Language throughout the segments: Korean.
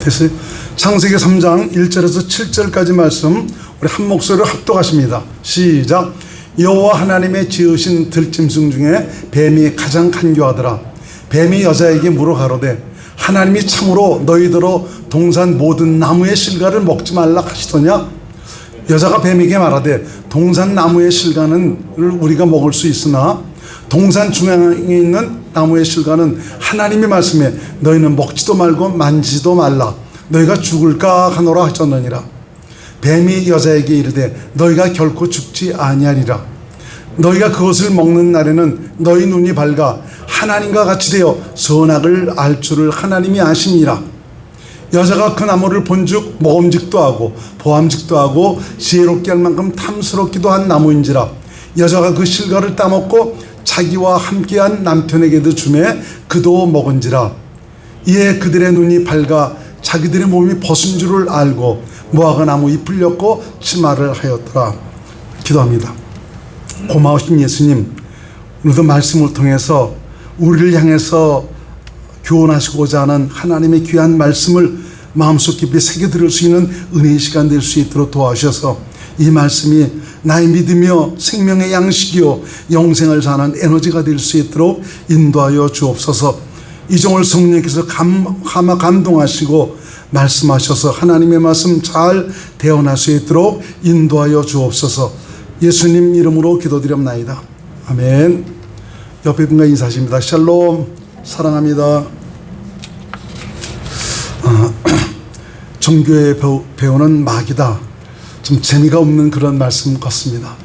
그래서 창세기 3장 1절에서 7절까지 말씀 우리 한 목소리로 합독하십니다. 시작. 여호와 하나님의 지으신 들짐승 중에 뱀이 가장 간교하더라. 뱀이 여자에게 물어 가로되 하나님이 참으로 너희더러 동산 모든 나무의 실과를 먹지 말라 하시더냐? 여자가 뱀에게 말하되 동산 나무의 실과는 우리가 먹을 수 있으나 동산 중앙에 있는 나무의 실과는 하나님이 말씀해 너희는 먹지도 말고 만지지도 말라 너희가 죽을까 하노라 하셨느니라. 뱀이 여자에게 이르되 너희가 결코 죽지 아니하리라. 너희가 그것을 먹는 날에는 너희 눈이 밝아 하나님과 같이 되어 선악을 알 줄을 하나님이 아시니라. 여자가 그 나무를 본즉 먹음직도 하고 보암직도 하고 지혜롭게 할 만큼 탐스럽기도 한 나무인지라. 여자가 그 실과를 따먹고 자기와 함께한 남편에게도 주매 그도 먹은지라. 이에 그들의 눈이 밝아 자기들의 몸이 벗은 줄을 알고 무화과 나무 잎을 엮고 치마를 하였더라. 기도합니다. 고마우신 예수님, 오늘도 말씀을 통해서 우리를 향해서 교훈하시고자 하는 하나님의 귀한 말씀을 마음속 깊이 새겨들을 수 있는 은혜의 시간 될 수 있도록 도와주셔서 이 말씀이 나의 믿으며 생명의 양식이요 영생을 사는 에너지가 될 수 있도록 인도하여 주옵소서. 이종을 성령께서 감동하시고 말씀하셔서 하나님의 말씀 잘 대언할 수 있도록 인도하여 주옵소서. 예수님 이름으로 기도드립나이다. 아멘. 옆에 분과 인사하십니다. 샬롬. 사랑합니다. 종교에 배우는 막이다. 좀 재미가 없는 그런 말씀 같습니다.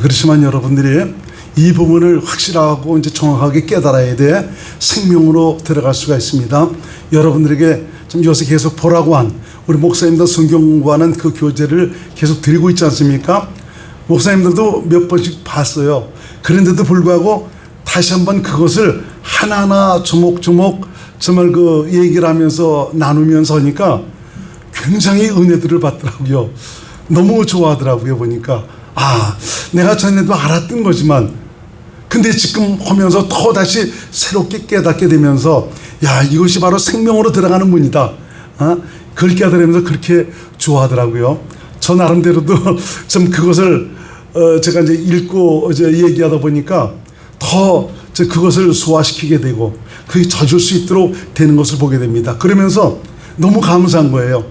그렇지만 여러분들이 이 부분을 확실하고 이제 정확하게 깨달아야 돼 생명으로 들어갈 수가 있습니다. 여러분들에게 좀 요새 계속 보라고 한 우리 목사님들 성경 공부하는 그 교재를 계속 드리고 있지 않습니까? 목사님들도 몇 번씩 봤어요. 그런데도 불구하고 다시 한번 그것을 하나하나 조목조목 정말 그 얘기를 하면서 나누면서 하니까 굉장히 은혜들을 받더라고요. 너무 좋아하더라고요. 보니까 내가 전에도 알았던 거지만 근데 지금 하면서 더 다시 새롭게 깨닫게 되면서 이것이 바로 생명으로 들어가는 문이다. 그걸 깨달으면서 그렇게 좋아하더라고요. 저 나름대로도 좀 그것을 제가 이제 읽고 얘기하다 보니까 더 그것을 소화시키게 되고 그게 젖을 수 있도록 되는 것을 보게 됩니다. 그러면서 너무 감사한 거예요.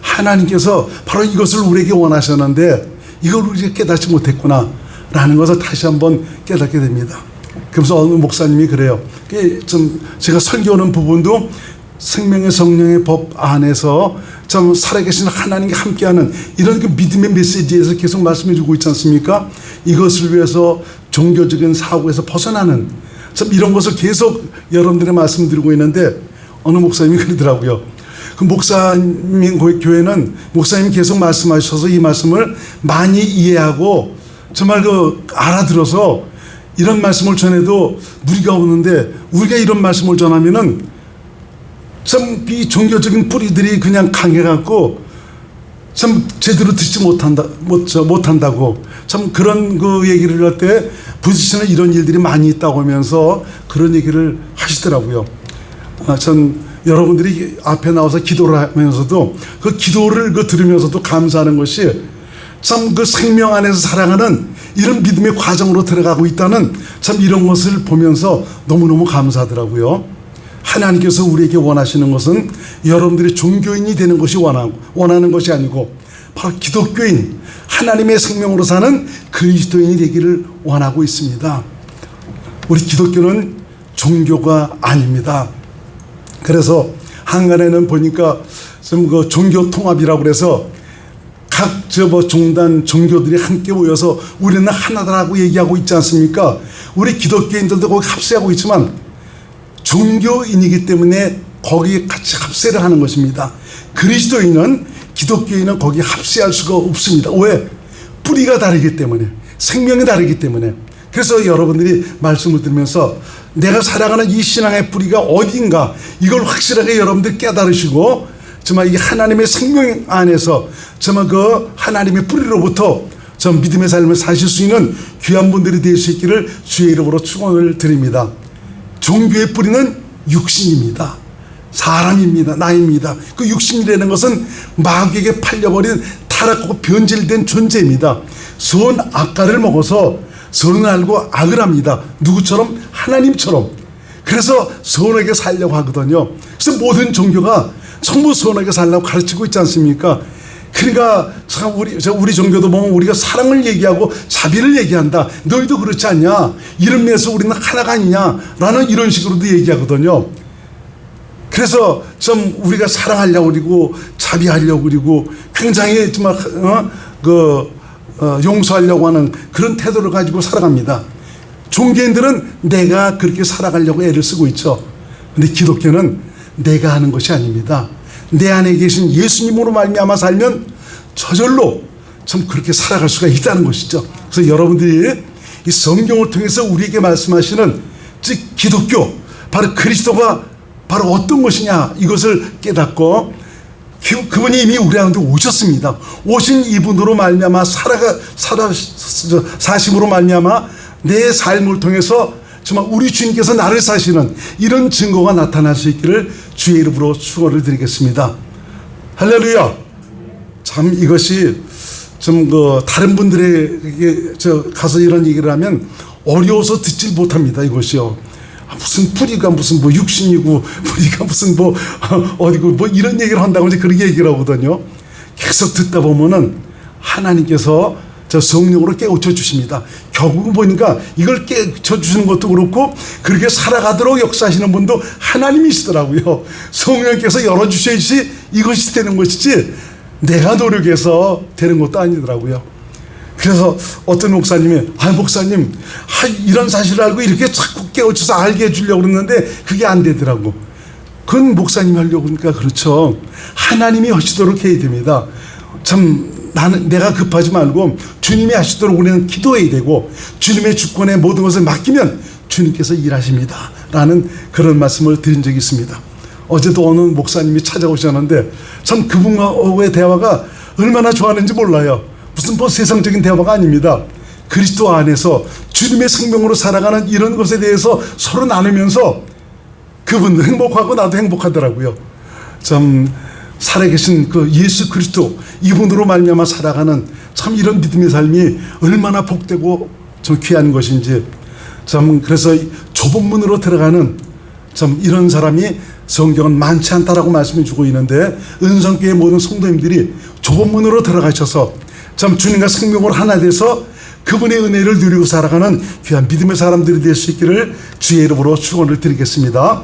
하나님께서 바로 이것을 우리에게 원하셨는데 이걸 우리가 깨닫지 못했구나 라는 것을 다시 한번 깨닫게 됩니다. 그래서 어느 목사님이 그래요. 좀 제가 설교하는 부분도 생명의 성령의 법 안에서 좀 살아계신 하나님과 함께하는 이런 그 믿음의 메시지에서 계속 말씀해 주고 있지 않습니까? 이것을 위해서 종교적인 사고에서 벗어나는 참 이런 것을 계속 여러분들의 말씀드리고 있는데 어느 목사님이 그러더라고요. 그 목사님 교회는 목사님이 계속 말씀하셔서 이 말씀을 많이 이해하고 정말 알아들어서 이런 말씀을 전해도 무리가 없는데 우리가 이런 말씀을 전하면은 참 이 종교적인 뿌리들이 그냥 강해갖고 참 제대로 듣지 못한다고 참 그런 그 얘기를 할 때 부딪히는 이런 일들이 많이 있다고 하면서 그런 얘기를 하시더라고요. 전 여러분들이 앞에 나와서 기도를 하면서도 그 기도를 들으면서도 감사하는 것이 참 그 생명 안에서 살아가는 이런 믿음의 과정으로 들어가고 있다는 참 이런 것을 보면서 너무너무 감사하더라고요. 하나님께서 우리에게 원하시는 것은 여러분들이 종교인이 되는 것이 원하는 것이 아니고 바로 기독교인, 하나님의 생명으로 사는 그리스도인이 되기를 원하고 있습니다. 우리 기독교는 종교가 아닙니다. 그래서 한간에는 보니까 좀 그 종교 통합이라고 그래서 각 종단 종교들이 함께 모여서 우리는 하나다라고 얘기하고 있지 않습니까? 우리 기독교인들도 거기 합세하고 있지만 종교인이기 때문에 거기에 같이 합세를 하는 것입니다. 그리스도인은 기독교인은 거기에 합세할 수가 없습니다. 왜? 뿌리가 다르기 때문에, 생명이 다르기 때문에. 그래서 여러분들이 말씀을 들으면서 내가 살아가는 이 신앙의 뿌리가 어딘가 이걸 확실하게 여러분들이 깨달으시고 정말 이 하나님의 생명 안에서 정말 그 하나님의 뿌리로부터 전 믿음의 삶을 사실 수 있는 귀한 분들이 될 수 있기를 주의 이름으로 축원을 드립니다. 종교의 뿌리는 육신입니다. 사람입니다. 나입니다. 그 육신이라는 것은 마귀에게 팔려버린 타락하고 변질된 존재입니다. 선 악과를 먹어서 선을 알고 악을 합니다. 누구처럼? 하나님처럼. 그래서 선하게 살려고 하거든요. 그래서 모든 종교가 전부 선하게 살려고 가르치고 있지 않습니까? 그러니까 우리 종교도 보면 우리가 사랑을 얘기하고 자비를 얘기한다. 너희도 그렇지 않냐? 이런 면에서 우리는 하나가 아니냐? 라는 이런 식으로도 얘기하거든요. 그래서 좀 우리가 사랑하려고 그러고 자비하려고 그러고 굉장히 정말 용서하려고 하는 그런 태도를 가지고 살아갑니다. 종교인들은 내가 그렇게 살아가려고 애를 쓰고 있죠. 근데 기독교는 내가 하는 것이 아닙니다. 내 안에 계신 예수님으로 말미암아 살면 저절로 참 그렇게 살아갈 수가 있다는 것이죠. 그래서 여러분들이 이 성경을 통해서 우리에게 말씀하시는 즉 기독교, 바로 그리스도가 바로 어떤 것이냐 이것을 깨닫고 그분이 이미 우리 가운데 오셨습니다. 오신 이분으로 말미암아 사심으로 말미암아 내 삶을 통해서 정말 우리 주님께서 나를 사시는 이런 증거가 나타날 수 있기를 주의 이름으로 축원을 드리겠습니다. 할렐루야. 참 이것이 좀 다른 분들에게 가서 이런 얘기를 하면 어려워서 듣질 못합니다. 이것이요. 무슨 뿌리가 무슨 육신이고 뿌리가 무슨 어디고 이런 얘기를 한다고 이제 그렇게 얘기를 하거든요. 계속 듣다 보면은 하나님께서 저 성령으로 깨우쳐 주십니다. 결국은 보니까 이걸 깨우쳐 주시는 것도 그렇고 그렇게 살아가도록 역사하시는 분도 하나님이시더라고요. 성령께서 열어주셔야지 이것이 되는 것이지 내가 노력해서 되는 것도 아니더라고요. 그래서 어떤 목사님이 목사님 이런 사실을 알고 이렇게 자꾸 깨우쳐서 알게 해주려고 그러는데 그게 안 되더라고. 그건 목사님이 하려고 그러니까 그렇죠. 하나님이 하시도록 해야 됩니다. 참 내가 급하지 말고 주님이 하시도록 우리는 기도해야 되고 주님의 주권에 모든 것을 맡기면 주님께서 일하십니다 라는 그런 말씀을 드린 적이 있습니다. 어제도 어느 목사님이 찾아오셨는데 참 그분과의 대화가 얼마나 좋았는지 몰라요. 무슨 세상적인 대화가 아닙니다. 그리스도 안에서 주님의 생명으로 살아가는 이런 것에 대해서 서로 나누면서 그분도 행복하고 나도 행복하더라고요. 참 살아계신 그 예수 그리스도 이분으로 말미암아 살아가는 참 이런 믿음의 삶이 얼마나 복되고 좀 귀한 것인지 참 그래서 좁은 문으로 들어가는 참 이런 사람이 성경은 많지 않다라고 말씀해 주고 있는데 은성교회 모든 성도님들이 좁은 문으로 들어가셔서 참 주님과 생명으로 하나 돼서 그분의 은혜를 누리고 살아가는 귀한 믿음의 사람들이 될 수 있기를 주의 이름으로 축원을 드리겠습니다.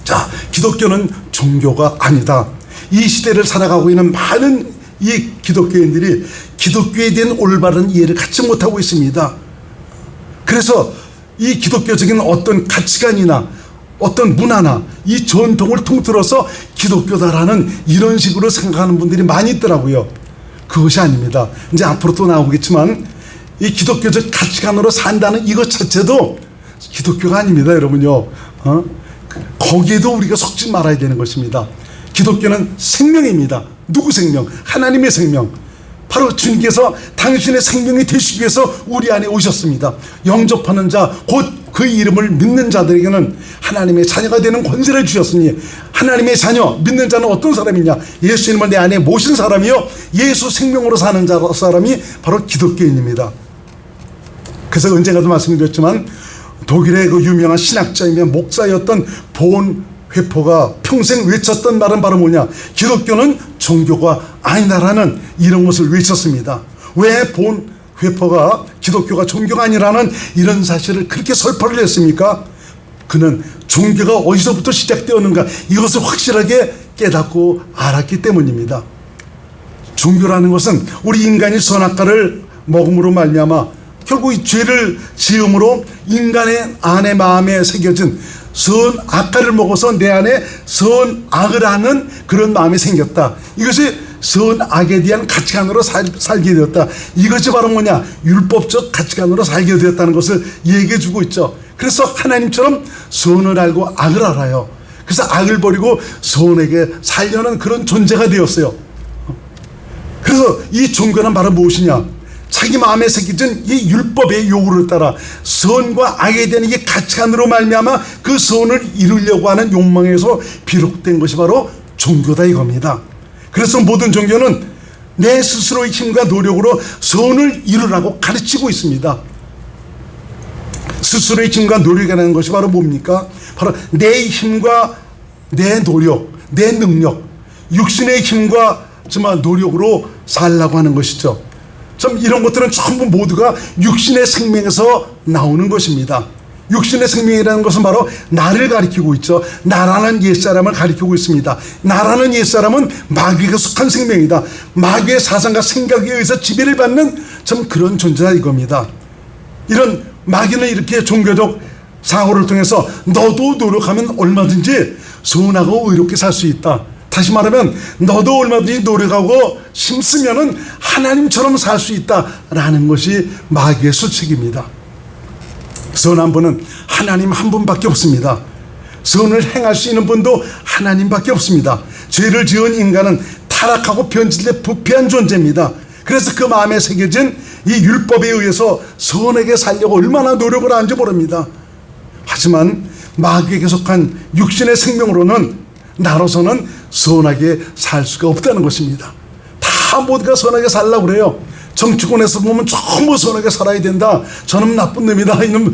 자, 기독교는 종교가 아니다. 이 시대를 살아가고 있는 많은 이 기독교인들이 기독교에 대한 올바른 이해를 갖지 못하고 있습니다. 그래서 이 기독교적인 어떤 가치관이나 어떤 문화나 이 전통을 통틀어서 기독교다라는 이런 식으로 생각하는 분들이 많이 있더라고요. 그것이 아닙니다. 이제 앞으로 또 나오겠지만 이 기독교적 가치관으로 산다는 이것 자체도 기독교가 아닙니다, 여러분요. 거기에도 우리가 속지 말아야 되는 것입니다. 기독교는 생명입니다. 누구 생명? 하나님의 생명. 바로 주님께서 당신의 생명이 되시기 위해서 우리 안에 오셨습니다. 영접하는 자, 곧 그 이름을 믿는 자들에게는 하나님의 자녀가 되는 권세를 주셨으니 하나님의 자녀, 믿는 자는 어떤 사람이냐? 예수님을 내 안에 모신 사람이요 예수 생명으로 사는 사람이 바로 기독교인입니다. 그래서 언젠가도 말씀드렸지만 독일의 그 유명한 신학자이며 목사였던 본 회포가 평생 외쳤던 말은 바로 뭐냐? 기독교는 종교가 아니다라는 이런 것을 외쳤습니다. 왜 본 회포가 기독교가 종교가 아니라는 이런 사실을 그렇게 설파를 했습니까? 그는 종교가 어디서부터 시작되었는가 이것을 확실하게 깨닫고 알았기 때문입니다. 종교라는 것은 우리 인간이 선악과를 먹음으로 말미암아 결국 이 죄를 지음으로 인간의 안에 마음에 새겨진 선악과를 먹어서 내 안에 선악을 하는 그런 마음이 생겼다. 이것이 선악에 대한 가치관으로 살게 되었다. 이것이 바로 뭐냐? 율법적 가치관으로 살게 되었다는 것을 얘기해 주고 있죠. 그래서 하나님처럼 선을 알고 악을 알아요. 그래서 악을 버리고 선에게 살려는 그런 존재가 되었어요. 그래서 이 종교는 바로 무엇이냐? 자기 마음에 새겨진 이 율법의 요구를 따라 선과 악에 대한 이게 가치관으로 말미암아 그 선을 이루려고 하는 욕망에서 비롯된 것이 바로 종교다 이겁니다. 그래서 모든 종교는 내 스스로의 힘과 노력으로 선을 이루라고 가르치고 있습니다. 스스로의 힘과 노력이라는 것이 바로 뭡니까? 바로 내 힘과 내 노력, 내 능력, 육신의 힘과 정말 노력으로 살라고 하는 것이죠. 참 이런 것들은 전부 모두가 육신의 생명에서 나오는 것입니다. 육신의 생명이라는 것은 바로 나를 가리키고 있죠. 나라는 옛사람을 가리키고 있습니다. 나라는 옛사람은 마귀에게 속한 생명이다. 마귀의 사상과 생각에 의해서 지배를 받는 참 그런 존재다 이겁니다. 이런 마귀는 이렇게 종교적 사고를 통해서 너도 노력하면 얼마든지 선하고 의롭게 살 수 있다. 다시 말하면 너도 얼마든지 노력하고 힘쓰면은 하나님처럼 살 수 있다라는 것이 마귀의 수칙입니다. 선한 분은 하나님 한 분밖에 없습니다. 선을 행할 수 있는 분도 하나님밖에 없습니다. 죄를 지은 인간은 타락하고 변질돼 부패한 존재입니다. 그래서 그 마음에 새겨진 이 율법에 의해서 선하게 살려고 얼마나 노력을 하는지 모릅니다. 하지만 마귀에게 속한 육신의 생명으로는 나로서는 선하게 살 수가 없다는 것입니다. 다 모두가 선하게 살려고 그래요. 정치권에서 보면 전부 선하게 살아야 된다. 저는 나쁜 놈이다. 이놈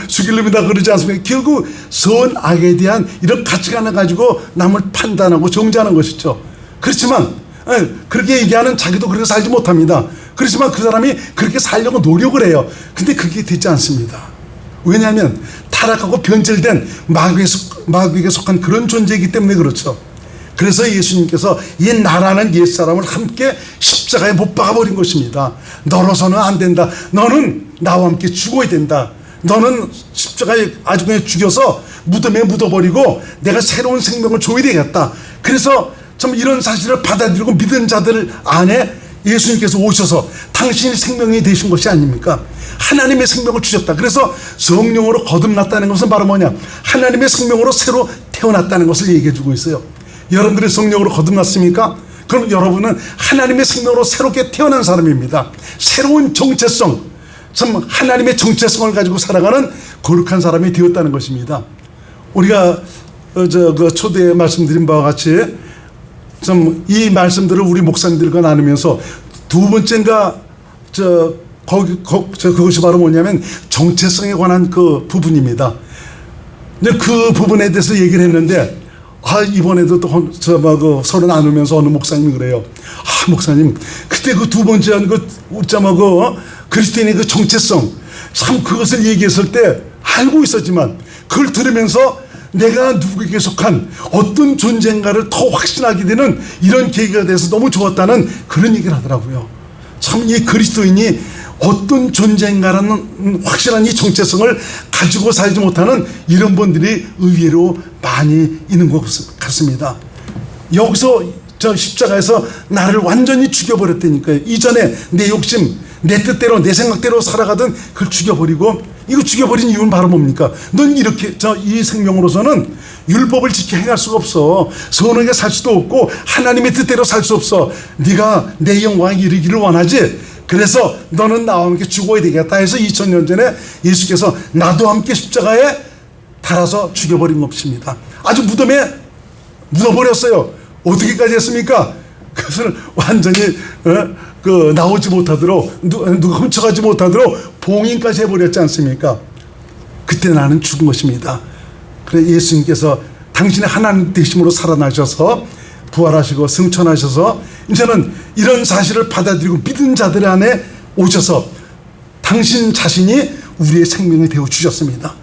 죽일 놈이다. 그러지 않습니까? 결국 선악에 대한 이런 가치관을 가지고 남을 판단하고 정죄하는 것이죠. 그렇지만 그렇게 얘기하는 자기도 그렇게 살지 못합니다. 그렇지만 그 사람이 그렇게 살려고 노력을 해요. 근데 그게 되지 않습니다. 왜냐하면 타락하고 변질된 마귀에게 속한 그런 존재이기 때문에 그렇죠. 그래서 예수님께서 이 나라는 옛사람을 함께 십자가에 못 박아버린 것입니다. 너로서는 안 된다. 너는 나와 함께 죽어야 된다. 너는 십자가에 아주 그냥 죽여서 무덤에 묻어버리고 내가 새로운 생명을 줘야 되겠다. 그래서 참 이런 사실을 받아들이고 믿은 자들 안에 예수님께서 오셔서 당신이 생명이 되신 것이 아닙니까? 하나님의 생명을 주셨다. 그래서 성령으로 거듭났다는 것은 바로 뭐냐? 하나님의 생명으로 새로 태어났다는 것을 얘기해 주고 있어요. 여러분들이 성령으로 거듭났습니까? 그럼 여러분은 하나님의 생명으로 새롭게 태어난 사람입니다. 새로운 정체성, 참 하나님의 정체성을 가지고 살아가는 거룩한 사람이 되었다는 것입니다. 우리가 그 초대에 말씀드린 바와 같이 좀 이 말씀들을 우리 목사님들과 나누면서 두 번째인가 그것이 바로 뭐냐면 정체성에 관한 그 부분입니다. 근데 그 부분에 대해서 얘기를 했는데 이번에도 또 서로 나누면서 어느 목사님이 그래요. 목사님 그때 그 두 번째 그리스도인의 그 정체성 참 그것을 얘기했을 때 알고 있었지만 그걸 들으면서 내가 누구에게 속한 어떤 존재인가를 더 확신하게 되는 이런 계기가 돼서 너무 좋았다는 그런 얘기를 하더라고요. 참 이 그리스도인이 어떤 존재인가라는 확실한 이 정체성을 가지고 살지 못하는 이런 분들이 의외로 많이 있는 것 같습니다. 여기서 저 십자가에서 나를 완전히 죽여버렸다니까요. 이전에 내 욕심, 내 뜻대로 내 생각대로 살아가던 그걸 죽여버리고, 이거 죽여버린 이유는 바로 뭡니까? 넌 이렇게 이 생명으로서는 율법을 지켜 행할 수가 없어. 선하게 살 수도 없고 하나님의 뜻대로 살 수 없어. 네가 내 영광에 이르기를 원하지? 그래서 너는 나와 함께 죽어야 되겠다 해서 2000년 전에 예수께서 나도 함께 십자가에 달아서 죽여버린 것입니다. 아주 무덤에 묻어버렸어요. 어떻게까지 했습니까? 그것을 완전히 나오지 못하도록 누가 훔쳐가지 못하도록 봉인까지 해버렸지 않습니까? 그때 나는 죽은 것입니다. 그래 예수님께서 당신의 하나님 되심으로 살아나셔서 부활하시고 승천하셔서 이제는 이런 사실을 받아들이고 믿은 자들 안에 오셔서 당신 자신이 우리의 생명이 되어 주셨습니다.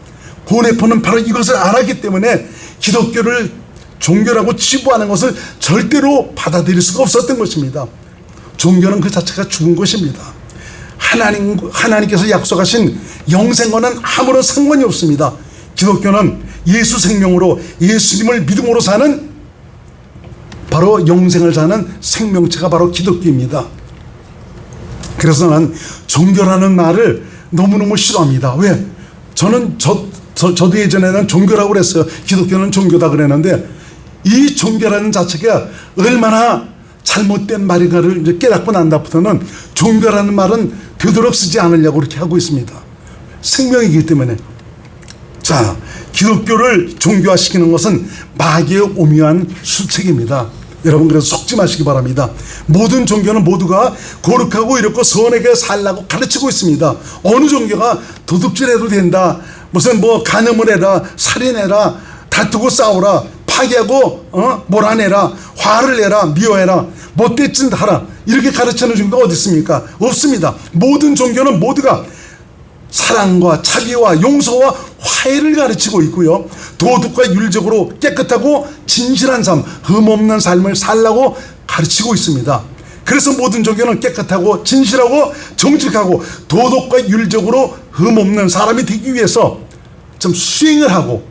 보네포는 바로 이것을 알았기 때문에 기독교를 종교라고 치부하는 것을 절대로 받아들일 수가 없었던 것입니다. 종교는 그 자체가 죽은 것입니다. 하나님께서 약속하신 영생과는 아무런 상관이 없습니다. 기독교는 예수 생명으로 예수님을 믿음으로 사는 바로 영생을 사는 생명체가 바로 기독교입니다. 그래서 난 종교라는 말을 너무너무 싫어합니다. 왜? 저도 예전에는 종교라고 그랬어요. 기독교는 종교다 그랬는데 이 종교라는 자체가 얼마나 잘못된 말인가를 이제 깨닫고 난 다음부터는 종교라는 말은 되도록 쓰지 않으려고 그렇게 하고 있습니다. 생명이기 때문에. 자, 기독교를 종교화시키는 것은 마귀의 오묘한 수책입니다. 여러분, 그래서 속지 마시기 바랍니다. 모든 종교는 모두가 거룩하고 이렇고 선하게 살라고 가르치고 있습니다. 어느 종교가 도둑질해도 된다, 무슨 뭐 간음을 해라, 살인해라, 다투고 싸우라, 파괴하고 몰아내라, 화를 내라, 미워해라, 못된 짓 하라, 이렇게 가르치는 종교가 어디 있습니까? 없습니다. 모든 종교는 모두가 사랑과 자비와 용서와 화해를 가르치고 있고요, 도덕과 윤리적으로 깨끗하고 진실한 삶, 흠없는 삶을 살라고 가르치고 있습니다. 그래서 모든 종교는 깨끗하고 진실하고 정직하고 도덕과 윤리적으로 흠없는 사람이 되기 위해서 좀 수행을 하고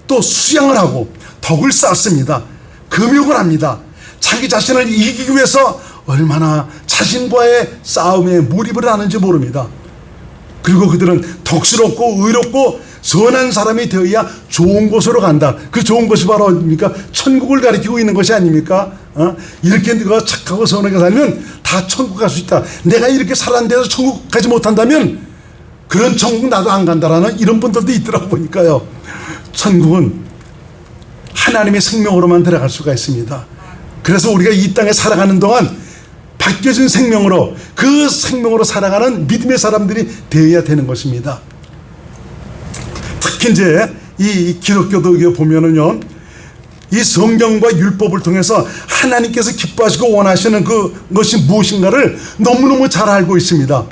또 수양을 하고 덕을 쌓습니다. 금욕을 합니다. 자기 자신을 이기기 위해서 얼마나 자신과의 싸움에 몰입을 하는지 모릅니다. 그리고 그들은 덕스럽고 의롭고 선한 사람이 되어야 좋은 곳으로 간다. 그 좋은 곳이 바로 어디입니까? 천국을 가리키고 있는 것이 아닙니까? 이렇게 네가 착하고 선하게 살면 다 천국 갈 수 있다. 내가 이렇게 살았는데도 천국 가지 못한다면 그런 천국 나도 안 간다라는 이런 분들도 있더라고 보니까요. 천국은 하나님의 생명으로만 들어갈 수가 있습니다. 그래서 우리가 이 땅에 살아가는 동안 바뀌어진 생명으로, 그 생명으로 살아가는 믿음의 사람들이 되어야 되는 것입니다. 특히 이제 이 기독교도 보면은요, 이 성경과 율법을 통해서 하나님께서 기뻐하시고 원하시는 그것이 무엇인가를 너무너무 잘 알고 있습니다.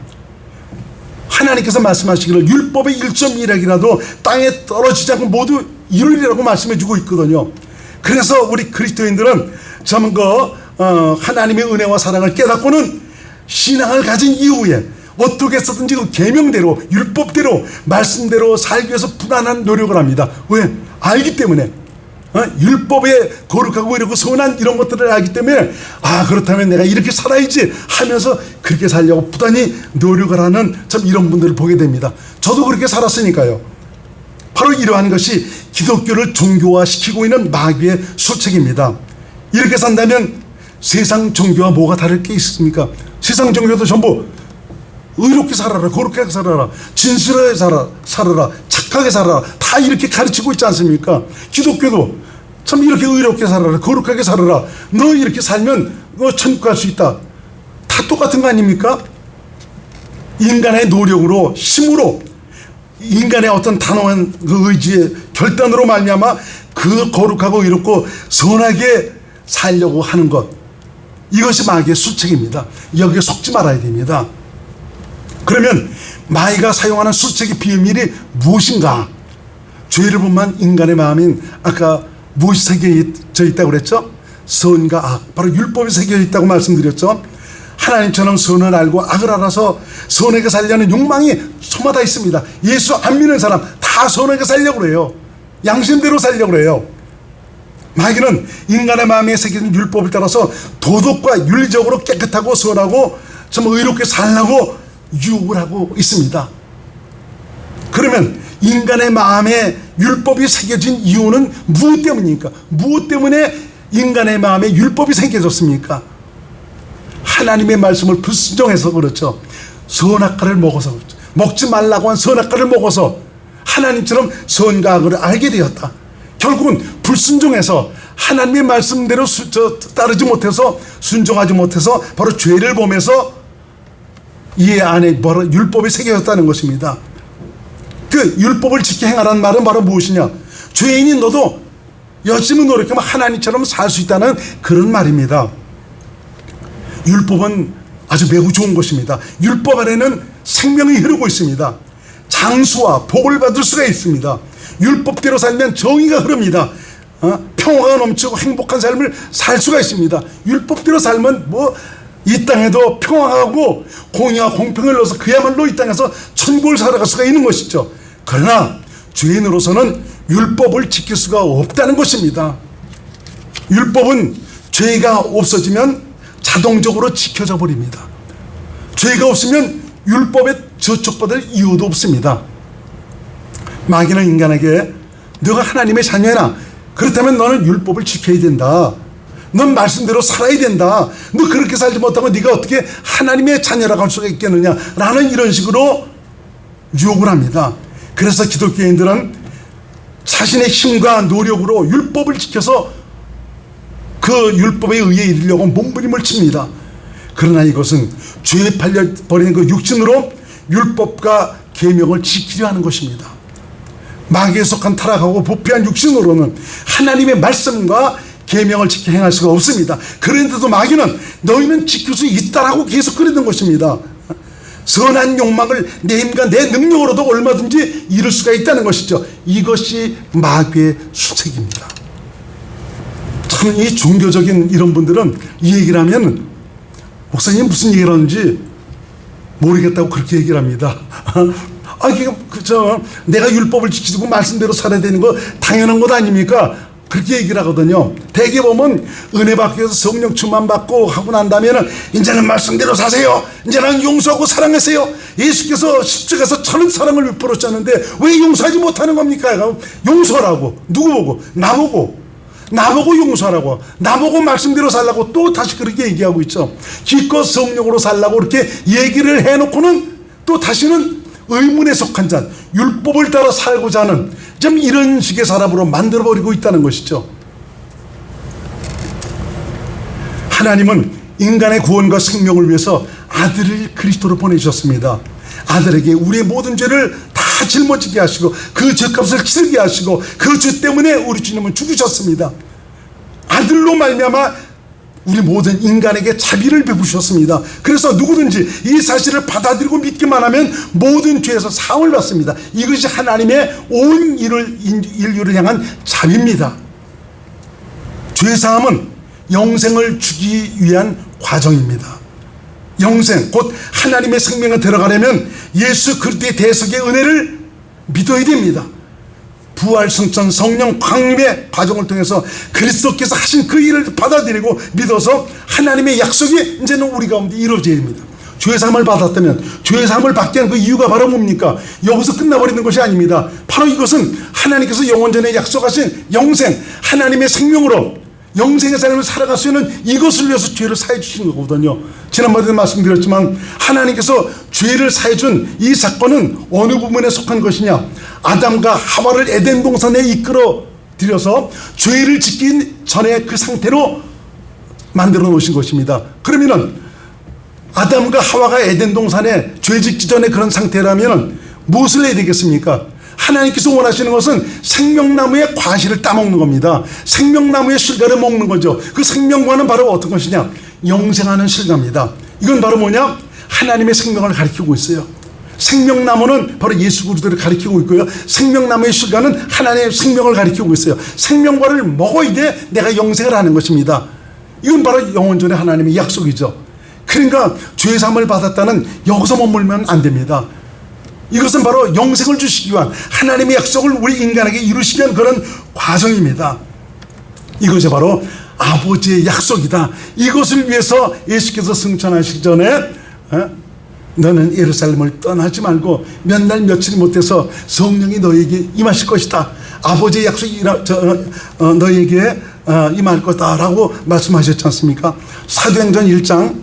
하나님께서 말씀하시기를 율법의 1.1핵이라도 땅에 떨어지지 않고 모두 이루리라고 말씀해 주고 있거든요. 그래서 우리 그리스도인들은 참 하나님의 은혜와 사랑을 깨닫고는 신앙을 가진 이후에 어떻게 해서든지 그 계명대로, 율법대로, 말씀대로 살기 위해서 부단한 노력을 합니다. 왜? 알기 때문에. 율법에 거룩하고 이러고 선한 이런 것들을 알기 때문에, 아, 그렇다면 내가 이렇게 살아야지 하면서 그렇게 살려고 부단히 노력을 하는 참 이런 분들을 보게 됩니다. 저도 그렇게 살았으니까요. 바로 이러한 것이 기독교를 종교화시키고 있는 마귀의 수책입니다. 이렇게 산다면 세상 종교와 뭐가 다를 게 있습니까? 세상 종교도 전부 의롭게 살아라, 거룩하게 살아라, 진실하게 살아라, 착하게 살아라, 다 이렇게 가르치고 있지 않습니까? 기독교도 참 이렇게 의롭게 살아라, 거룩하게 살아라, 너 이렇게 살면 너 천국 갈 수 있다. 다 똑같은 거 아닙니까? 인간의 노력으로, 힘으로, 인간의 어떤 단호한 그 의지의 결단으로 말미암아 그 거룩하고 의롭고 선하게 살려고 하는 것, 이것이 마귀의 수책입니다. 여기에 속지 말아야 됩니다. 그러면 마귀가 사용하는 수책의 비밀이 무엇인가? 죄를 범한 인간의 마음인, 아까 무엇이 새겨져 있다고 그랬죠? 선과 악, 바로 율법이 새겨져 있다고 말씀드렸죠. 하나님처럼 선을 알고 악을 알아서 선하게 살려는 욕망이 저마다 있습니다. 예수 안 믿는 사람 다 선하게 살려고 그래요. 양심대로 살려고 그래요. 마귀는 인간의 마음에 새겨진 율법을 따라서 도덕과 윤리적으로 깨끗하고 선하고 좀 의롭게 살라고 유혹을 하고 있습니다. 그러면 인간의 마음에 율법이 새겨진 이유는 무엇 때문입니까? 무엇 때문에 인간의 마음에 율법이 새겨졌습니까? 하나님의 말씀을 불순종해서 그렇죠. 선악과를 먹어서 그렇죠. 먹지 말라고 한 선악과를 먹어서 하나님처럼 선과 악을 알게 되었다. 결국은 불순종해서 하나님의 말씀대로 따르지 못해서, 순종하지 못해서 바로 죄를 범해서 이 안에 율법이 새겨졌다는 것입니다. 그 율법을 지켜 행하라는 말은 바로 무엇이냐? 죄인인 너도 열심히 노력하면 하나님처럼 살 수 있다는 그런 말입니다. 율법은 아주 매우 좋은 것입니다. 율법 안에는 생명이 흐르고 있습니다. 장수와 복을 받을 수가 있습니다. 율법대로 살면 정의가 흐릅니다. 평화가 넘치고 행복한 삶을 살 수가 있습니다. 율법대로 살면 이 땅에도 평화하고 공의와 공평을 넣어서 그야말로 이 땅에서 천국을 살아갈 수가 있는 것이죠. 그러나 죄인으로서는 율법을 지킬 수가 없다는 것입니다. 율법은 죄가 없어지면 자동적으로 지켜져 버립니다. 죄가 없으면 율법에 저촉받을 이유도 없습니다. 마귀는 인간에게 너가 하나님의 자녀라, 그렇다면 너는 율법을 지켜야 된다, 넌 말씀대로 살아야 된다. 너 그렇게 살지 못하고 네가 어떻게 하나님의 자녀라고 할 수가 있겠느냐 라는 이런 식으로 유혹을 합니다. 그래서 기독교인들은 자신의 힘과 노력으로 율법을 지켜서 그 율법에 의해 이르려고 몸부림을 칩니다. 그러나 이것은 죄에 팔려버린 그 육신으로 율법과 계명을 지키려 하는 것입니다. 마귀에 속한 타락하고 부패한 육신으로는 하나님의 말씀과 계명을 지켜 행할 수가 없습니다. 그런데도 마귀는 너희는 지킬 수 있다라고 계속 그러는 것입니다. 선한 욕망을 내 힘과 내 능력으로도 얼마든지 이룰 수가 있다는 것이죠. 이것이 마귀의 수책입니다. 참 이 종교적인 이런 분들은 이 얘기를 하면 목사님 무슨 얘기를 하는지 모르겠다고 그렇게 얘기를 합니다. 내가 율법을 지키고 말씀대로 살아야 되는 거 당연한 것 아닙니까? 그렇게 얘기를 하거든요. 대개 보면 은혜 받기 위해서 성령 충만 받고 하고 난 다음에는 이제는 말씀대로 사세요. 이제는 용서하고 사랑하세요. 예수께서 십자가에서 천 사랑을 베풀었잖는데 왜 용서하지 못하는 겁니까? 용서라고. 누구 보고? 나보고 용서하라고, 나보고 말씀대로 살라고 또 다시 그렇게 얘기하고 있죠. 기껏 성령으로 살라고 그렇게 얘기를 해놓고는 또 다시는 의문에 속한 자, 율법을 따라 살고자 하는 좀 이런 식의 사람으로 만들어버리고 있다는 것이죠. 하나님은 인간의 구원과 생명을 위해서 아들을 그리스도로 보내주셨습니다. 아들에게 우리의 모든 죄를 다 짊어지게 하시고 그 죄값을 치르게 하시고 그 죄 때문에 우리 주님은 죽으셨습니다. 아들로 말미암아 우리 모든 인간에게 자비를 베푸셨습니다. 그래서 누구든지 이 사실을 받아들이고 믿기만 하면 모든 죄에서 사함을 받습니다. 이것이 하나님의 온 인류를 향한 자비입니다. 죄사함은 영생을 주기 위한 과정입니다. 영생, 곧 하나님의 생명에 들어가려면 예수 그리스도의 대속의 은혜를 믿어야 됩니다. 부활, 승천, 성령, 광림의 과정을 통해서 그리스도께서 하신 그 일을 받아들이고 믿어서 하나님의 약속이 이제는 우리 가운데 이루어져야 됩니다. 죄사함을 받았다면 죄사함을 받게 한 그 이유가 바로 뭡니까? 여기서 끝나버리는 것이 아닙니다. 바로 이것은 하나님께서 영원전에 약속하신 영생, 하나님의 생명으로 영생의 삶을 살아갈 수 있는 이것을 위해서 죄를 사해 주신 거거든요. 지난번에도 말씀드렸지만 하나님께서 죄를 사해 준 이 사건은 어느 부분에 속한 것이냐? 아담과 하와를 에덴 동산에 이끌어 들여서 죄를 짓기 전에 그 상태로 만들어 놓으신 것입니다. 그러면은 아담과 하와가 에덴 동산에 죄 짓기 전에 그런 상태라면 무엇을 해야 되겠습니까? 하나님께서 원하시는 것은 생명나무의 과실을 따먹는 겁니다. 생명나무의 실과를 먹는 거죠. 그 생명과는 바로 어떤 것이냐? 영생하는 실과입니다. 이건 바로 뭐냐? 하나님의 생명을 가리키고 있어요. 생명나무는 바로 예수 그리스도를 가리키고 있고요. 생명나무의 실과는 하나님의 생명을 가리키고 있어요. 생명과를 먹어야 돼 내가 영생을 하는 것입니다. 이건 바로 영원전의 하나님의 약속이죠. 그러니까 죄사함을 받았다는 여기서 머물면 안 됩니다. 이것은 바로 영생을 주시기 위한 하나님의 약속을 우리 인간에게 이루시기 위한 그런 과정입니다. 이것이 바로 아버지의 약속이다. 이것을 위해서 예수께서 승천하시기 전에 너는 예루살렘을 떠나지 말고 몇 날 며칠 못해서 성령이 너에게 임하실 것이다. 아버지의 약속이 너에게 임할 거다라고 말씀하셨지 않습니까? 사도행전 1장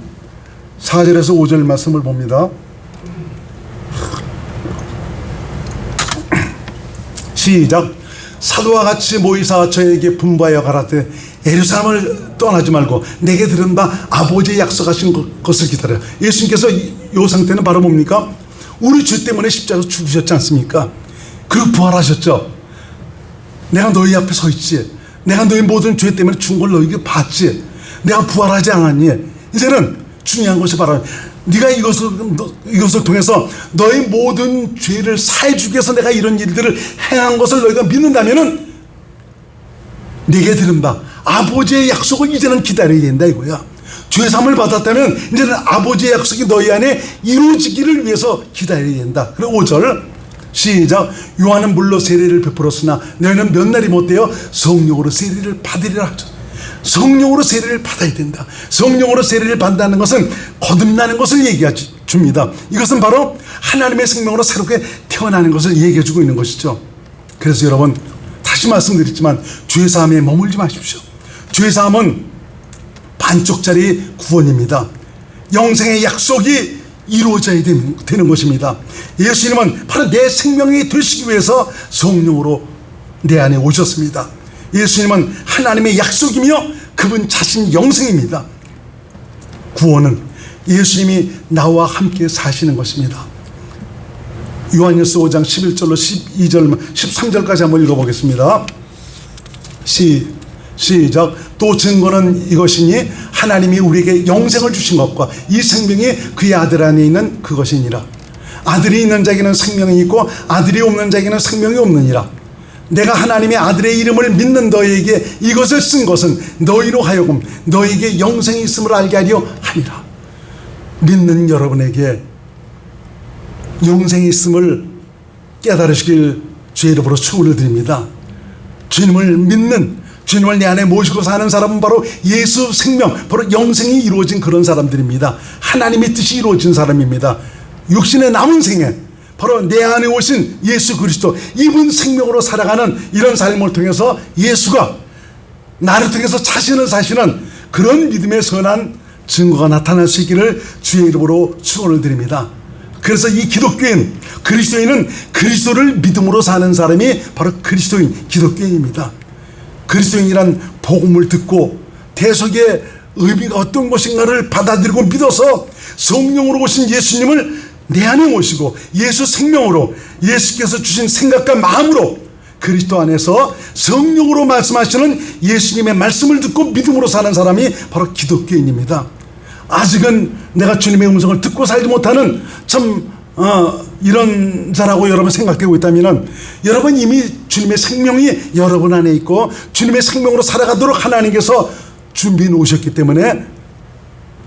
4절에서 5절 말씀을 봅니다. 시작. 사도와 같이 모이사 저에게 분부하여 가라되 예루살렘을 떠나지 말고 내게 들은 바 아버지의 약속하신 것을 기다려. 예수님께서 이 상태는 바로 뭡니까? 우리 죄 때문에 십자가에서 죽으셨지 않습니까? 그리고 부활하셨죠. 내가 너희 앞에 서 있지. 내가 너희 모든 죄 때문에 죽은 걸 너희에게 봤지. 내가 부활하지 않았니? 이제는 중요한 것이 바로 네가 이것을 통해서 너의 모든 죄를 사해주기 위해서 내가 이런 일들을 행한 것을 너희가 믿는다면은 네게 들은 바 아버지의 약속을 이제는 기다려야 된다 이거야. 죄사함을 받았다면 이제는 아버지의 약속이 너희 안에 이루어지기를 위해서 기다려야 된다. 그리고 5절 시작. 요한은 물로 세례를 베풀었으나 너희는 몇 날이 못되어 성령으로 세례를 받으리라 하죠. 성령으로 세례를 받아야 된다. 성령으로 세례를 받는다는 것은 거듭나는 것을 얘기해 줍니다. 이것은 바로 하나님의 생명으로 새롭게 태어나는 것을 얘기해 주고 있는 것이죠. 그래서 여러분 다시 말씀드렸지만 죄사함에 머물지 마십시오. 죄사함은 반쪽짜리 구원입니다. 영생의 약속이 이루어져야 되는 것입니다. 예수님은 바로 내 생명이 되시기 위해서 성령으로 내 안에 오셨습니다. 예수님은 하나님의 약속이며 그분 자신 영생입니다. 구원은 예수님이 나와 함께 사시는 것입니다. 요한일서 5장 11절로 12절 13절까지 한번 읽어보겠습니다. 시작. 또 증거는 이것이니 하나님이 우리에게 영생을 주신 것과 이 생명이 그의 아들 안에 있는 그것이니라. 아들이 있는 자에게는 생명이 있고 아들이 없는 자에게는 생명이 없느니라. 내가 하나님의 아들의 이름을 믿는 너희에게 이것을 쓴 것은 너희로 하여금 너희에게 영생이 있음을 알게 하려 함이라. 믿는 여러분에게 영생이 있음을 깨달으시길 주의 이름으로 축원을 드립니다. 주님을 믿는, 주님을 내 안에 모시고 사는 사람은 바로 예수 생명, 바로 영생이 이루어진 그런 사람들입니다. 하나님의 뜻이 이루어진 사람입니다. 육신의 남은 생에 바로 내 안에 오신 예수 그리스도, 이분 생명으로 살아가는 이런 삶을 통해서 예수가 나를 통해서 자신을 사시는 그런 믿음의 선한 증거가 나타날 수 있기를 주의 이름으로 축원을 드립니다. 그래서 이 기독교인, 그리스도인은 그리스도를 믿음으로 사는 사람이 바로 그리스도인, 기독교인입니다. 그리스도인이란 복음을 듣고 대속의 의미가 어떤 것인가를 받아들이고 믿어서 성령으로 오신 예수님을 내 안에 모시고 예수 생명으로, 예수께서 주신 생각과 마음으로 그리스도 안에서 성령으로 말씀하시는 예수님의 말씀을 듣고 믿음으로 사는 사람이 바로 기독교인입니다. 아직은 내가 주님의 음성을 듣고 살지 못하는 이런 자라고 여러분 생각되고 있다면, 여러분 이미 주님의 생명이 여러분 안에 있고 주님의 생명으로 살아가도록 하나님께서 준비해 놓으셨기 때문에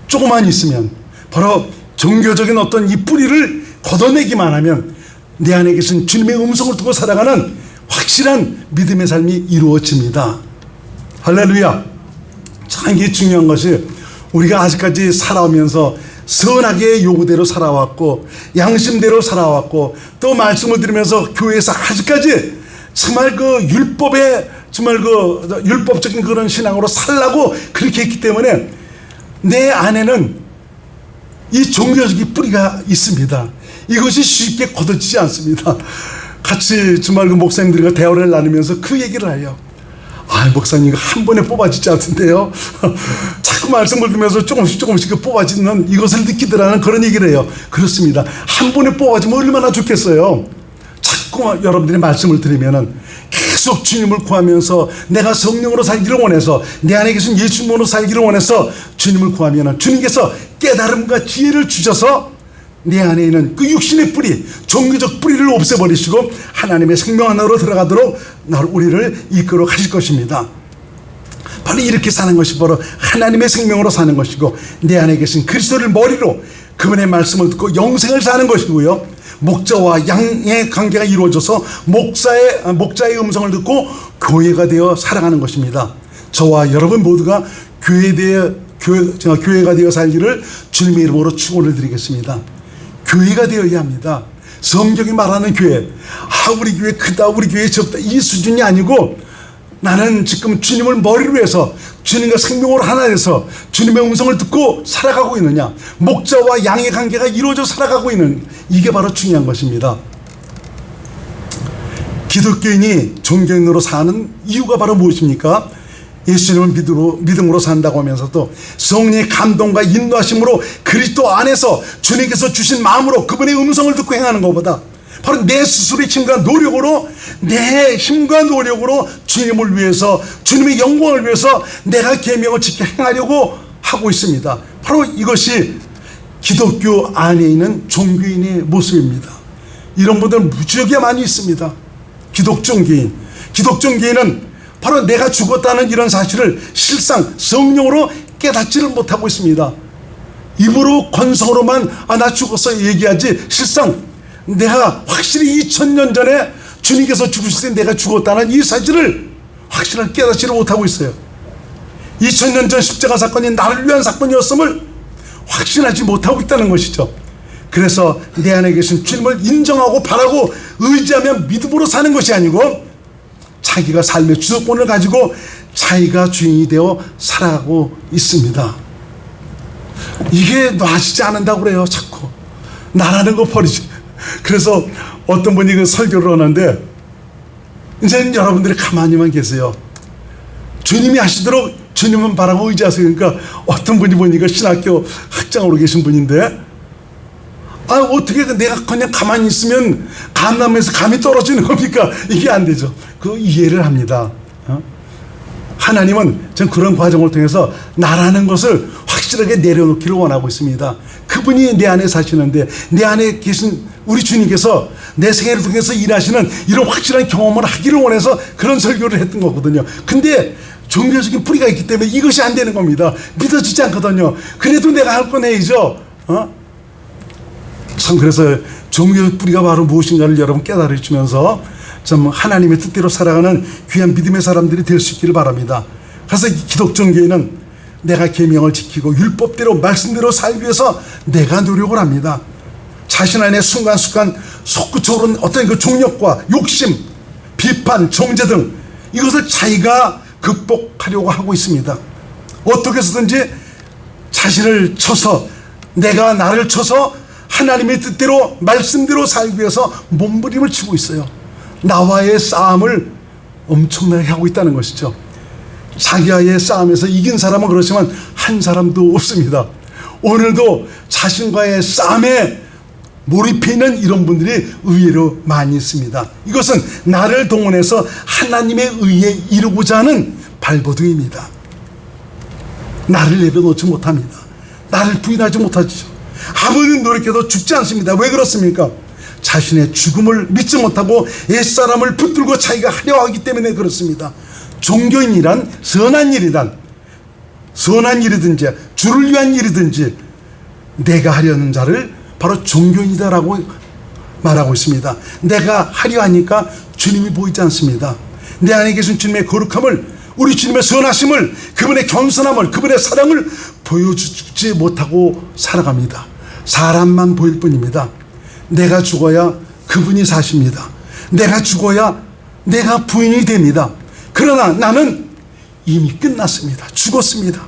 조금만 있으면, 바로 종교적인 어떤 이 뿌리를 걷어내기만 하면 내 안에 계신 주님의 음성을 듣고 살아가는 확실한 믿음의 삶이 이루어집니다. 할렐루야. 참 이게 중요한 것이, 우리가 아직까지 살아오면서 선하게 요구대로 살아왔고 양심대로 살아왔고 또 말씀을 들으면서 교회에서 아직까지 정말 그 율법에, 정말 그 율법적인 그런 신앙으로 살라고 그렇게 했기 때문에 내 안에는 이 종교적인 뿌리가 있습니다. 이것이 쉽게 걷어지지 않습니다. 같이 정말 그 목사님들과 대화를 나누면서 그 얘기를 해요. 목사님 한 번에 뽑아지지 않던데요. 자꾸 말씀을 들으면서 조금씩 뽑아지는 이것을 느끼더라는 그런 얘기를 해요. 그렇습니다. 한 번에 뽑아지면 얼마나 좋겠어요. 자꾸 여러분들이 말씀을 들으면은 계속 주님을 구하면서 내가 성령으로 살기를 원해서, 내 안에 계신 예수님으로 살기를 원해서 주님을 구하면은 주님께서 깨달음과 지혜를 주셔서 내 안에 있는 그 육신의 뿌리, 종교적 뿌리를 없애버리시고 하나님의 생명 안으로 들어가도록 우리를 이끌어 가실 것입니다. 바로 이렇게 사는 것이 바로 하나님의 생명으로 사는 것이고, 내 안에 계신 그리스도를 머리로 그분의 말씀을 듣고 영생을 사는 것이고요, 목자와 양의 관계가 이루어져서 목자의 음성을 듣고 교회가 되어 살아가는 것입니다. 저와 여러분 모두가 교회가 되어 살기를 주님의 이름으로 축원을 드리겠습니다. 교회가 되어야 합니다. 성경이 말하는 교회, 우리 교회 크다, 우리 교회 적다, 이 수준이 아니고, 나는 지금 주님을 머리로 해서 주님과 생명으로 하나 돼서 주님의 음성을 듣고 살아가고 있느냐, 목자와 양의 관계가 이루어져 살아가고 있는, 이게 바로 중요한 것입니다. 기독교인이 종교인으로 사는 이유가 바로 무엇입니까? 예수님을 믿음으로 산다고 하면서도 성령의 감동과 인도하심으로 그리스도 안에서 주님께서 주신 마음으로 그분의 음성을 듣고 행하는 것보다, 바로 내 스스로의 힘과 노력으로, 내 힘과 노력으로 주님을 위해서, 주님의 영광을 위해서 내가 계명을 지켜 행하려고 하고 있습니다. 바로 이것이 기독교 안에 있는 종교인의 모습입니다. 이런 분들 무지하게 많이 있습니다. 기독종교인은 바로 내가 죽었다는 이런 사실을 실상 성령으로 깨닫지를 못하고 있습니다. 입으로 건성으로만 나 죽었어 얘기하지, 실상 내가 확실히 2000년 전에 주님께서 죽으실 때 내가 죽었다는 이 사실을 확실하게 깨닫지를 못하고 있어요. 2000년 전 십자가 사건이 나를 위한 사건이었음을 확신하지 못하고 있다는 것이죠. 그래서 내 안에 계신 주님을 인정하고 바라고 의지하며 믿음으로 사는 것이 아니고, 자기가 삶의 주도권을 가지고 자기가 주인이 되어 살아가고 있습니다. 이게 놔지지 않는다고 그래요. 자꾸 나라는 거 버리지. 그래서 어떤 분이 그 설교를 하는데, 이제는 여러분들이 가만히만 계세요. 주님이 하시도록 주님은 바라고 의지하세요. 그러니까 어떤 분이 보니까 신학교 학장으로 계신 분인데, 어떻게 내가 그냥 가만히 있으면 감나무에서 감이 떨어지는 겁니까? 이게 안 되죠. 그 이해를 합니다. 하나님은 전 그런 과정을 통해서 나라는 것을 확실하게 내려놓기를 원하고 있습니다. 그분이 내 안에 사시는데, 내 안에 계신 우리 주님께서 내 생애를 통해서 일하시는 이런 확실한 경험을 하기를 원해서 그런 설교를 했던 거거든요. 근데 종교적인 뿌리가 있기 때문에 이것이 안 되는 겁니다. 믿어지지 않거든요. 그래도 내가 할 건 해야죠. 참, 그래서 종교의 뿌리가 바로 무엇인가를 여러분 깨달아 주면서 참 하나님의 뜻대로 살아가는 귀한 믿음의 사람들이 될 수 있기를 바랍니다. 그래서 기독종교에는 내가 계명을 지키고 율법대로 말씀대로 살기 위해서 내가 노력을 합니다. 자신 안에 순간순간 솟구쳐오른 어떤 그 종력과 욕심, 비판, 정죄 등 이것을 자기가 극복하려고 하고 있습니다. 어떻게 해서든지 자신을 쳐서, 내가 나를 쳐서 하나님의 뜻대로 말씀대로 살기 위해서 몸부림을 치고 있어요. 나와의 싸움을 엄청나게 하고 있다는 것이죠. 자기와의 싸움에서 이긴 사람은 그렇지만 한 사람도 없습니다. 오늘도 자신과의 싸움에 몰입해 있는 이런 분들이 의외로 많이 있습니다. 이것은 나를 동원해서 하나님의 의에 이루고자 하는 발버둥입니다. 나를 내려놓지 못합니다. 나를 부인하지 못하죠. 아무리 노력해도 죽지 않습니다. 왜 그렇습니까? 자신의 죽음을 믿지 못하고 옛사람을 붙들고 자기가 하려 하기 때문에 그렇습니다. 종교인이란 선한 일이든지 주를 위한 일이든지 내가 하려는 자를 바로 종교인이다라고 말하고 있습니다. 내가 하려 하니까 주님이 보이지 않습니다. 내 안에 계신 주님의 거룩함을, 우리 주님의 선하심을, 그분의 겸손함을, 그분의 사랑을 보여주지 못하고 살아갑니다. 사람만 보일 뿐입니다. 내가 죽어야 그분이 사십니다. 내가 죽어야 내가 부인이 됩니다. 그러나 나는 이미 끝났습니다. 죽었습니다.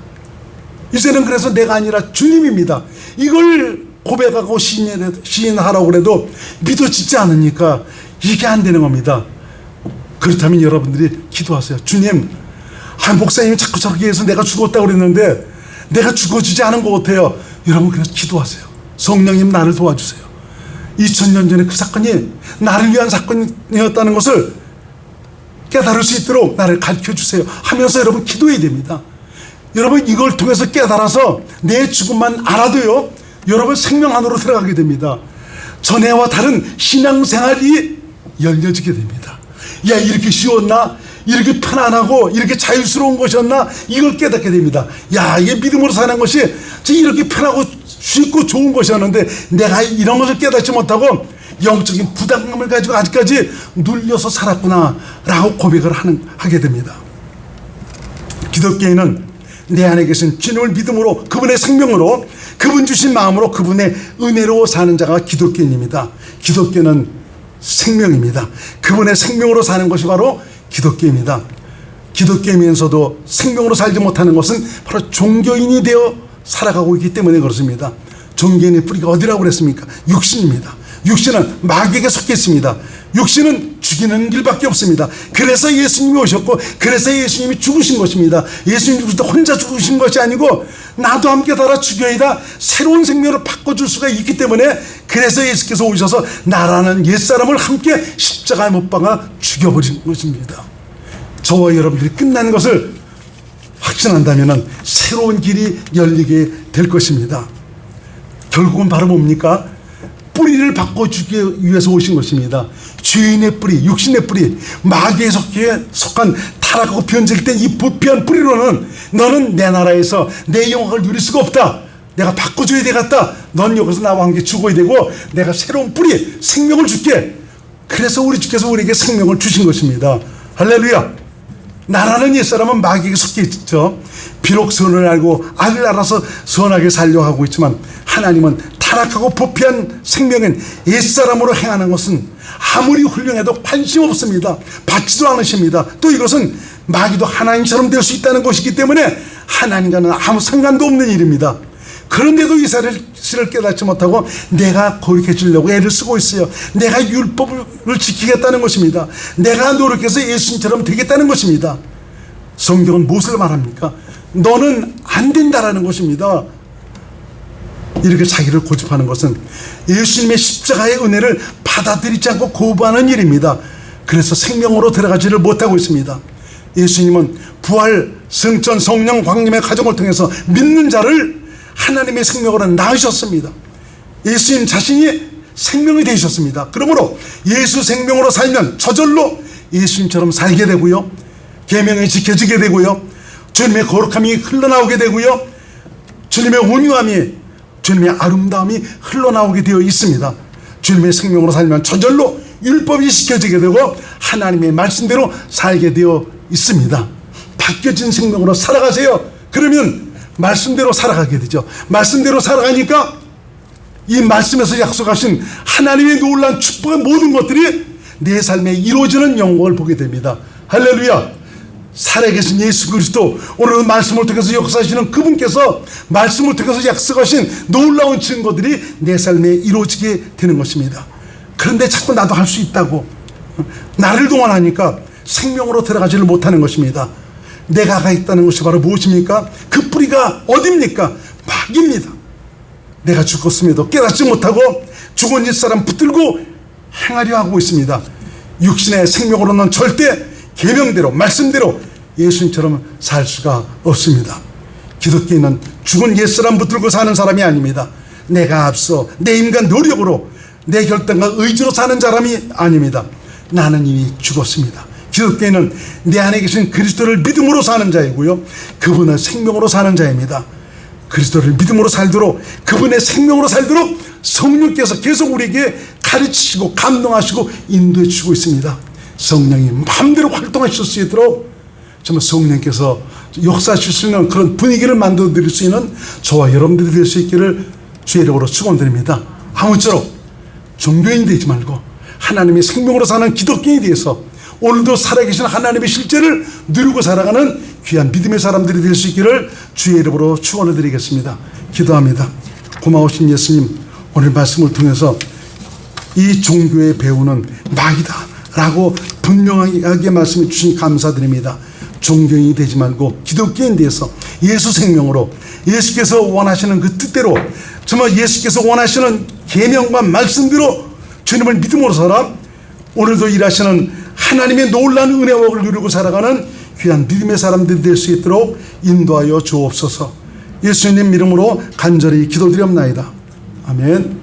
이제는 그래서 내가 아니라 주님입니다. 이걸 고백하고 시인하라고 해도 믿어지지 않으니까 이게 안 되는 겁니다. 그렇다면 여러분들이 기도하세요. 주님, 목사님이 자꾸 저렇게 해서 내가 죽었다고 그랬는데 내가 죽어지지 않은 것 같아요. 여러분 그래서 기도하세요. 성령님 나를 도와주세요. 2000년 전에 그 사건이 나를 위한 사건이었다는 것을 깨달을 수 있도록 나를 가르쳐주세요 하면서 여러분 기도해야 됩니다. 여러분 이걸 통해서 깨달아서 내 죽음만 알아도요, 여러분 생명 안으로 들어가게 됩니다. 전에와 다른 신앙생활이 열려지게 됩니다. 야, 이렇게 쉬웠나? 이렇게 편안하고 이렇게 자유스러운 것이었나? 이걸 깨닫게 됩니다. 야, 이게 믿음으로 사는 것이 이렇게 편하고 쉽고 좋은 것이었는데 내가 이런 것을 깨닫지 못하고 영적인 부담감을 가지고 아직까지 눌려서 살았구나 라고 고백을 하게 됩니다. 기독교인은 내 안에 계신 주님을 믿음으로, 그분의 생명으로, 그분 주신 마음으로, 그분의 은혜로 사는 자가 기독교인입니다. 기독교는 생명입니다. 그분의 생명으로 사는 것이 바로 기독교입니다. 기독교이면서도 생명으로 살지 못하는 것은 바로 종교인이 되어 살아가고 있기 때문에 그렇습니다. 종교인의 뿌리가 어디라고 그랬습니까? 육신입니다. 육신은 마귀에게 속해 있습니다. 육신은 죽이는 길밖에 없습니다. 그래서 예수님이 오셨고, 그래서 예수님이 죽으신 것입니다. 예수님이 죽으실 때 혼자 죽으신 것이 아니고 나도 함께 달아 죽여이다 새로운 생명을 바꿔줄 수가 있기 때문에, 그래서 예수께서 오셔서 나라는 옛사람을 함께 십자가에 못 박아 죽여버린 것입니다. 저와 여러분들이 끝난 것을 확신한다면 새로운 길이 열리게 될 것입니다. 결국은 바로 뭡니까? 뿌리를 바꿔주기 위해서 오신 것입니다. 죄인의 뿌리, 육신의 뿌리, 마귀에 속한 타락하고 변질된 이 부패한 뿌리로는 너는 내 나라에서 내 영광을 누릴 수가 없다. 내가 바꿔줘야 되겠다. 넌 여기서 나와 함께 죽어야 되고 내가 새로운 뿌리, 생명을 줄게. 그래서 우리 주께서 우리에게 생명을 주신 것입니다. 할렐루야. 나라는 옛사람은 마귀에게 속해 있죠. 비록 선을 알고 악을 알아서 선하게 살려고 하고 있지만, 하나님은 타락하고 부패한 생명인 옛사람으로 행하는 것은 아무리 훌륭해도 관심 없습니다. 받지도 않으십니다. 또 이것은 마귀도 하나님처럼 될 수 있다는 것이기 때문에 하나님과는 아무 상관도 없는 일입니다. 그런데도 이 사실을 깨닫지 못하고 내가 거룩해 지려고 애를 쓰고 있어요. 내가 율법을 지키겠다는 것입니다. 내가 노력해서 예수님처럼 되겠다는 것입니다. 성경은 무엇을 말합니까? 너는 안 된다라는 것입니다. 이렇게 자기를 고집하는 것은 예수님의 십자가의 은혜를 받아들이지 않고 거부하는 일입니다. 그래서 생명으로 들어가지를 못하고 있습니다. 예수님은 부활, 승천, 성령, 광림의 가정을 통해서 믿는 자를 하나님의 생명으로 낳으셨습니다. 예수님 자신이 생명이 되셨습니다. 그러므로 예수 생명으로 살면 저절로 예수님처럼 살게 되고요, 계명이 지켜지게 되고요, 주님의 거룩함이 흘러나오게 되고요, 주님의 온유함이, 주님의 아름다움이 흘러나오게 되어 있습니다. 주님의 생명으로 살면 저절로 율법이 지켜지게 되고 하나님의 말씀대로 살게 되어 있습니다. 바뀌어진 생명으로 살아가세요. 그러면 말씀대로 살아가게 되죠. 말씀대로 살아가니까 이 말씀에서 약속하신 하나님의 놀라운 축복의 모든 것들이 내 삶에 이루어지는 영광을 보게 됩니다. 할렐루야. 살아계신 예수 그리스도, 오늘 말씀을 통해서 역사하시는 그분께서 말씀을 통해서 약속하신 놀라운 증거들이 내 삶에 이루어지게 되는 것입니다. 그런데 자꾸 나도 할 수 있다고 나를 동원하니까 생명으로 들어가지를 못하는 것입니다. 내가 가 있다는 것이 바로 무엇입니까? 그 뿌리가 어디입니까? 마귀입니다. 내가 죽었음에도 깨닫지 못하고 죽은 옛사람 붙들고 행하려 하고 있습니다. 육신의 생명으로는 절대 계명대로 말씀대로 예수님처럼 살 수가 없습니다. 기독교인은 죽은 옛사람 붙들고 사는 사람이 아닙니다. 내가 앞서 내 인간 노력으로 내 결단과 의지로 사는 사람이 아닙니다. 나는 이미 죽었습니다. 기독교인은 내 안에 계신 그리스도를 믿음으로 사는 자이고요, 그분의 생명으로 사는 자입니다. 그리스도를 믿음으로 살도록, 그분의 생명으로 살도록 성령께서 계속 우리에게 가르치시고 감동하시고 인도해 주시고 있습니다. 성령이 마음대로 활동하실 수 있도록 정말 성령께서 역사하실 수 있는 그런 분위기를 만들어 드릴 수 있는 저와 여러분들이 될 수 있기를 주의 이름으로 축원드립니다. 아무쪼록 종교인이 되지 말고 하나님의 생명으로 사는 기독교인이 되어서 오늘도 살아계신 하나님의 실제를 누리고 살아가는 귀한 믿음의 사람들이 될 수 있기를 주의 이름으로 축원을 드리겠습니다. 기도합니다. 고마우신 예수님, 오늘 말씀을 통해서 이 종교의 배후는 마귀다 라고 분명하게 말씀해 주신 감사드립니다. 종교인이 되지 말고 기독교인 되어서 예수 생명으로, 예수께서 원하시는 그 뜻대로, 정말 예수께서 원하시는 계명과 말씀대로 주님을 믿음으로 살아 오늘도 일하시는 하나님의 놀라운 은혜와 누리고 살아가는 귀한 믿음의 사람들이 될 수 있도록 인도하여 주옵소서. 예수님 이름으로 간절히 기도드리옵나이다. 아멘.